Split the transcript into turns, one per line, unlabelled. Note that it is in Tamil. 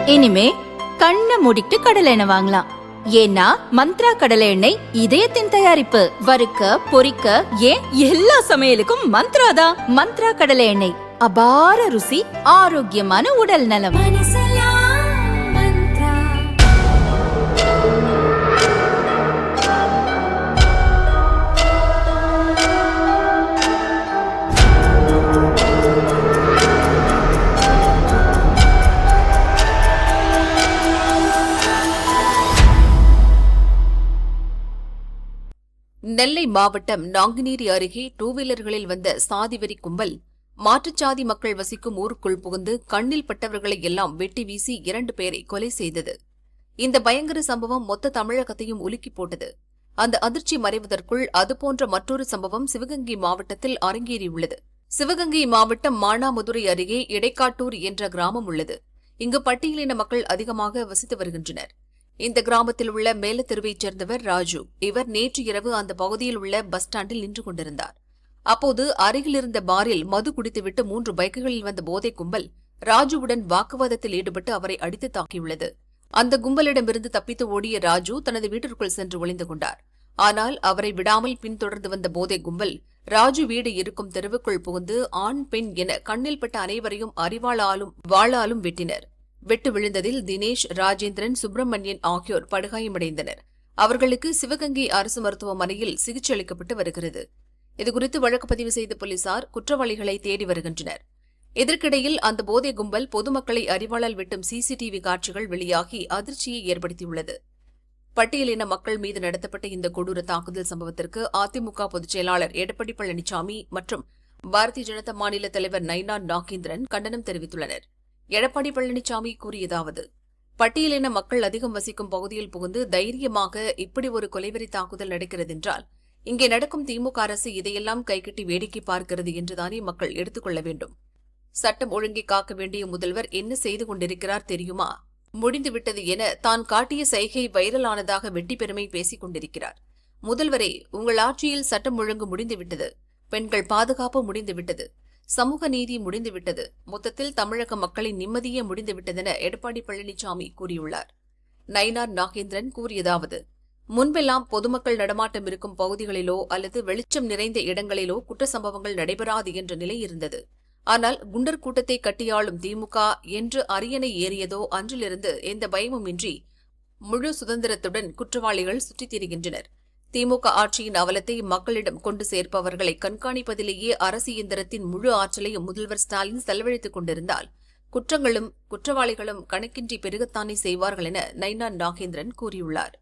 இனிமே கண்ணை மூடிட்டு கடலை எண்ணெய் வாங்கலாம். ஏன்னா மந்த்ரா கடலை எண்ணெய் இதயத்தின் தயாரிப்பு. வறுக்க பொரிக்க ஏன் எல்லா சமையலுக்கும் மந்த்ரா தான். மந்த்ரா கடலை எண்ணெய், அபார ருசி, ஆரோக்கியமான உடல் நலம்.
நெல்லை மாவட்டம் நாங்குநேரி அருகே டூ வீலர்களில் வந்த சாதிவெறி கும்பல் மாற்றுச்சாதி மக்கள் வசிக்கும் ஊருக்குள் புகுந்து கண்ணில் பட்டவர்களை எல்லாம் வெட்டி வீசி 2 பேரை கொலை செய்தது. இந்த பயங்கர சம்பவம் மொத்த தமிழகத்தையும் உலுக்கி போட்டது. அந்த அதிர்ச்சி மறைவதற்குள் அதுபோன்ற மற்றொரு சம்பவம் சிவகங்கை மாவட்டத்தில் அரங்கேறியுள்ளது. சிவகங்கை மாவட்டம் மானாமதுரை அருகே இடைக்காட்டூர் என்ற கிராமம் உள்ளது. இங்கு பட்டியலின மக்கள் அதிகமாக வசித்து வருகின்றனர். இந்த கிராமத்தில் உள்ள மேலத்தெருவைச் சேர்ந்தவர் ராஜு. இவர் நேற்று இரவு அந்த பகுதியில் உள்ள பஸ் ஸ்டாண்டில் நின்று கொண்டிருந்தார். அப்போது அருகில் இருந்த பாரில் மது குடித்துவிட்டு 3 பைக்குகளில் வந்த போதைக் கும்பல் ராஜுவுடன் வாக்குவாதத்தில் ஈடுபட்டு அவரை அடித்து தாக்கியுள்ளது. அந்த கும்பலிடமிருந்து தப்பித்து ஓடிய ராஜு தனது வீட்டிற்குள் சென்று ஒளிந்து கொண்டார். ஆனால் அவரை விடாமல் பின்தொடர்ந்து வந்த போதைக் கும்பல் ராஜு வீடு இருக்கும் தெருவுக்குள் புகுந்து ஆண் பெண் என கண்ணில் பட்ட அனைவரையும் அரிவாளாலும் வாளாலும் வெட்டினர். வெட்டு விழுந்ததில் தினேஷ், ராஜேந்திரன், சுப்பிரமணியன் ஆகியோர் படுகாயமடைந்தனர். அவர்களுக்கு சிவகங்கை அரசு மருத்துவமனையில் சிகிச்சை அளிக்கப்பட்டு வருகிறது. இதுகுறித்து வழக்கு பதிவு செய்த போலீசார் குற்றவாளிகளை தேடி வருகின்றனர். இதற்கிடையில் அந்த போதை கும்பல் பொதுமக்களை அரிவாளால் வெட்டும் சிசிடிவி காட்சிகள் வெளியாகி அதிர்ச்சியை ஏற்படுத்தியுள்ளது. பட்டியலின மக்கள் மீது நடத்தப்பட்ட இந்த கொடூர தாக்குதல் சம்பவத்திற்கு அதிமுக பொதுச் செயலாளர் எடப்பாடி பழனிசாமி மற்றும் பாரதிய ஜனதா மாநில தலைவர் நயினா நாகேந்திரன் கண்டனம் தெரிவித்துள்ளனர். எடப்பாடி பழனிசாமி கூறியதாவது: பட்டியலின மக்கள் அதிகம் வசிக்கும் பகுதியில் புகுந்து தைரியமாக இப்படி ஒரு கொலைவெறி தாக்குதல் நடக்கிறது என்றால் இங்கே நடக்கும் திமுக அரசு இதையெல்லாம் கைகட்டி வேடிக்கை பார்க்கிறது என்றுதானே மக்கள் எடுத்துக் கொள்ள வேண்டும். சட்டம் ஒழுங்கை காக்க வேண்டிய முதல்வர் என்ன செய்து கொண்டிருக்கிறார் தெரியுமா? முடிந்துவிட்டது என தான் காட்டிய சைகை வைரலானதாக வெட்டி பெருமை பேசிக் கொண்டிருக்கிறார். முதல்வரே, உங்கள் ஆட்சியில் சட்டம் ஒழுங்கு முடிந்துவிட்டது, பெண்கள் பாதுகாப்பு முடிந்துவிட்டது, சமூக நீதி முடிந்துவிட்டது, மொத்தத்தில் தமிழக மக்களின் நிம்மதியே முடிந்துவிட்டதென எடப்பாடி பழனிசாமி கூறியுள்ளார். நயினார் நாகேந்திரன் கூறியதாவது: முன்பெல்லாம் பொதுமக்கள் நடமாட்டம் இருக்கும் பகுதிகளிலோ அல்லது வெளிச்சம் நிறைந்த இடங்களிலோ குற்ற சம்பவங்கள் நடைபெறாது என்ற நிலை இருந்தது. ஆனால் குண்டர் கூட்டத்தை கட்டியாளும் திமுக என்று அரியணை ஏறியதோ அன்றிலிருந்து எந்த பயமுமின்றி முழு சுதந்திரத்துடன் குற்றவாளிகள் சுற்றித் திரிகின்றனர். திமுக ஆட்சியின் அவலத்தை மக்களிடம் கொண்டு சேர்ப்பவர்களை கண்காணிப்பதிலேயே அரசு இயந்திரத்தின் முழு ஆற்றலையும் முதல்வர் ஸ்டாலின் செலவழித்துக் கொண்டிருந்தால் குற்றங்களும் குற்றவாளிகளும் கணக்கின்றி பெருகத்தானே செய்வார்கள் என நயினா நாகேந்திரன் கூறியுள்ளார்.